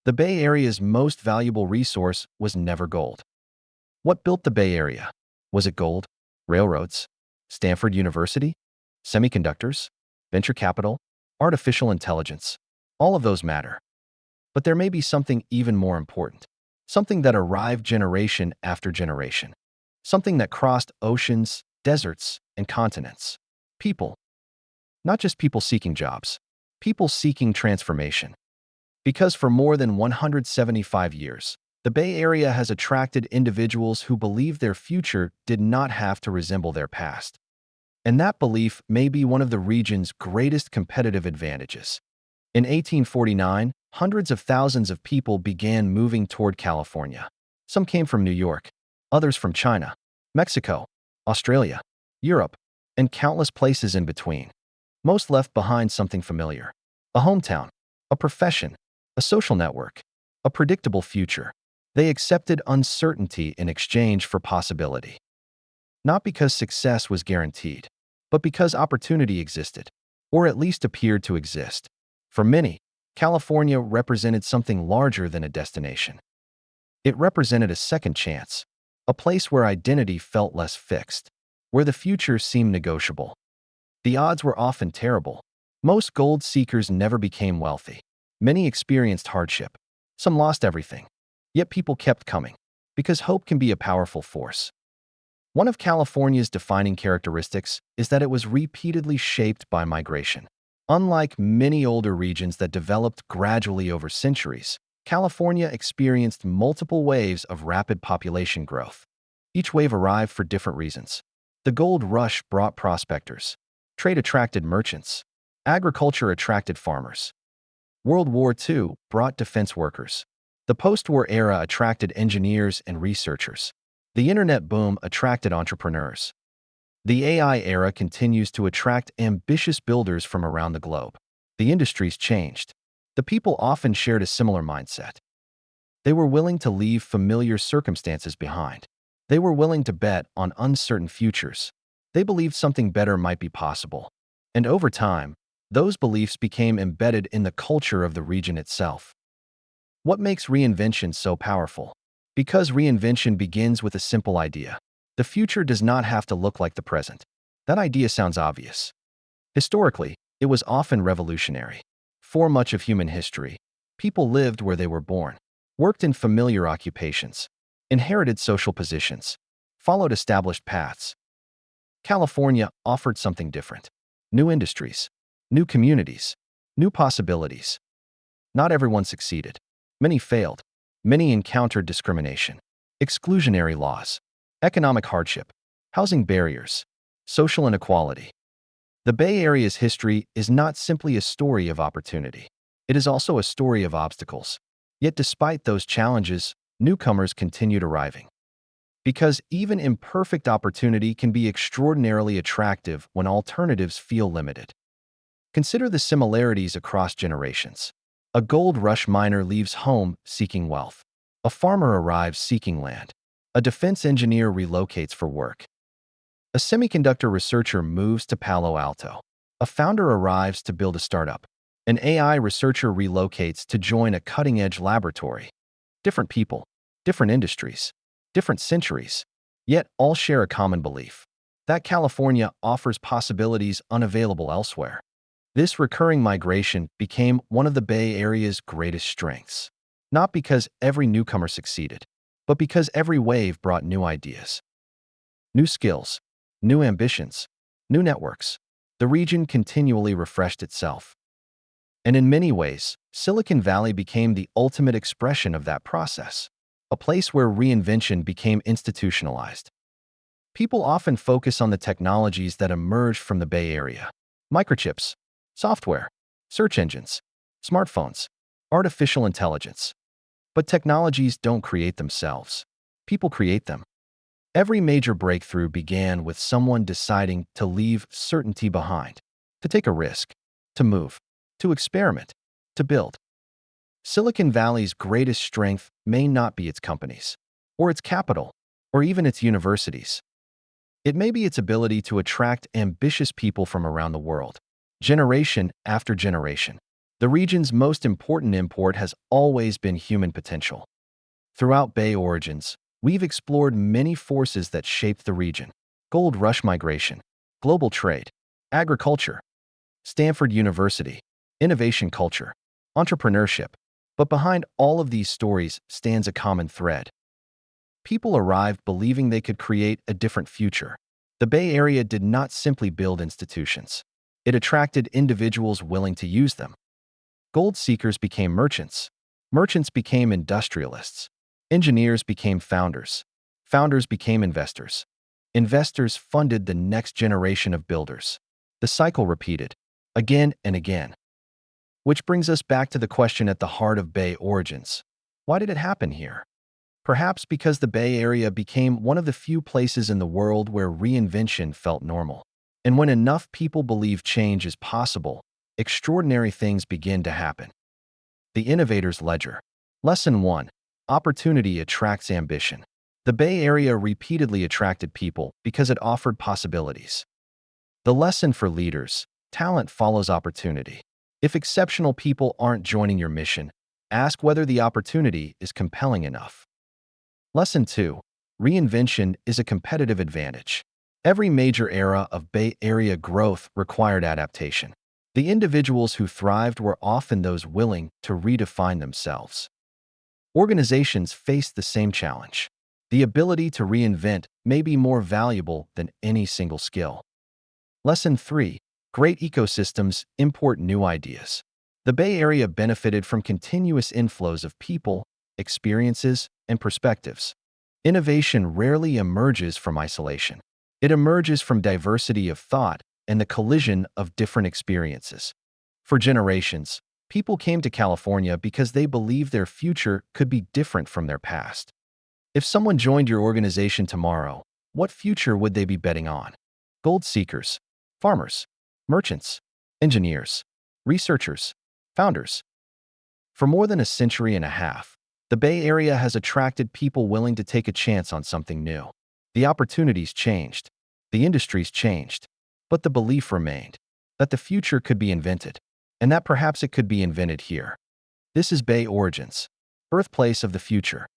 The Bay Area's most valuable resource was never gold. What built the Bay Area? Was it gold, railroads, Stanford University, semiconductors, venture capital, artificial intelligence? All of those matter. But there may be something even more important, something that arrived generation after generation, something that crossed oceans, deserts, and continents. People. Not just people seeking jobs, people seeking transformation. Because for more than 175 years, the Bay Area has attracted individuals who believe their future did not have to resemble their past. And that belief may be one of the region's greatest competitive advantages. In 1849, hundreds of thousands of people began moving toward California. Some came from New York, others from China, Mexico, Australia, Europe, and countless places in between. Most left behind something familiar: a hometown, a profession, a social network, a predictable future. They accepted uncertainty in exchange for possibility. Not because success was guaranteed, but because opportunity existed, or at least appeared to exist. For many, California represented something larger than a destination. It represented a second chance, a place where identity felt less fixed, where the future seemed negotiable. The odds were often terrible. Most gold seekers never became wealthy. Many experienced hardship. Some lost everything. Yet people kept coming, because hope can be a powerful force. One of California's defining characteristics is that it was repeatedly shaped by migration. Unlike many older regions that developed gradually over centuries, California experienced multiple waves of rapid population growth. Each wave arrived for different reasons. The gold rush brought prospectors. Trade attracted merchants. Agriculture attracted farmers. World War II brought defense workers. The post-war era attracted engineers and researchers. The internet boom attracted entrepreneurs. The AI era continues to attract ambitious builders from around the globe. The industries changed. The people often shared a similar mindset. They were willing to leave familiar circumstances behind. They were willing to bet on uncertain futures. They believed something better might be possible. And over time, those beliefs became embedded in the culture of the region itself. What makes reinvention so powerful? Because reinvention begins with a simple idea. The future does not have to look like the present. That idea sounds obvious. Historically, it was often revolutionary. For much of human history, people lived where they were born, worked in familiar occupations, inherited social positions, followed established paths. California offered something different: new industries, new communities, new possibilities. Not everyone succeeded. Many failed. Many encountered discrimination, exclusionary laws, economic hardship, housing barriers, social inequality. The Bay Area's history is not simply a story of opportunity. It is also a story of obstacles. Yet despite those challenges, newcomers continued arriving. Because even imperfect opportunity can be extraordinarily attractive when alternatives feel limited. Consider the similarities across generations. A gold rush miner leaves home seeking wealth. A farmer arrives seeking land. A defense engineer relocates for work. A semiconductor researcher moves to Palo Alto. A founder arrives to build a startup. An AI researcher relocates to join a cutting-edge laboratory. Different people, different industries, different centuries, yet all share a common belief: that California offers possibilities unavailable elsewhere. This recurring migration became one of the Bay Area's greatest strengths, not because every newcomer succeeded, but because every wave brought new ideas, new skills, new ambitions, new networks. The region continually refreshed itself. And in many ways, Silicon Valley became the ultimate expression of that process, a place where reinvention became institutionalized. People often focus on the technologies that emerged from the Bay Area: microchips, software, search engines, smartphones, artificial intelligence. But technologies don't create themselves. People create them. Every major breakthrough began with someone deciding to leave certainty behind, to take a risk, to move, to experiment, to build. Silicon Valley's greatest strength may not be its companies, or its capital, or even its universities. It may be its ability to attract ambitious people from around the world, generation after generation. The region's most important import has always been human potential. Throughout Bay origins, we've explored many forces that shaped the region: gold rush migration, global trade, agriculture, Stanford University, innovation culture, entrepreneurship. But behind all of these stories stands a common thread. People arrived believing they could create a different future. The Bay Area did not simply build institutions. It attracted individuals willing to use them. Gold seekers became merchants. Merchants became industrialists. Engineers became founders. Founders became investors. Investors funded the next generation of builders. The cycle repeated, again and again. Which brings us back to the question at the heart of Bay origins. Why did it happen here? Perhaps because the Bay Area became one of the few places in the world where reinvention felt normal. And when enough people believe change is possible, extraordinary things begin to happen. The Innovator's Ledger. Lesson 1. Opportunity attracts ambition. The Bay Area repeatedly attracted people because it offered possibilities. The lesson for leaders: talent follows opportunity. If exceptional people aren't joining your mission, ask whether the opportunity is compelling enough. Lesson 2. Reinvention is a competitive advantage. Every major era of Bay Area growth required adaptation. The individuals who thrived were often those willing to redefine themselves. Organizations faced the same challenge. The ability to reinvent may be more valuable than any single skill. Lesson 3. Great ecosystems import new ideas. The Bay Area benefited from continuous inflows of people, experiences, and perspectives. Innovation rarely emerges from isolation. It emerges from diversity of thought and the collision of different experiences. For generations, people came to California because they believed their future could be different from their past. If someone joined your organization tomorrow, what future would they be betting on? Gold seekers, farmers, merchants, engineers, researchers, founders. For more than a century and a half, the Bay Area has attracted people willing to take a chance on something new. The opportunities changed, the industries changed, but the belief remained that the future could be invented, and that perhaps it could be invented here. This is Bay Origins, birthplace of the future.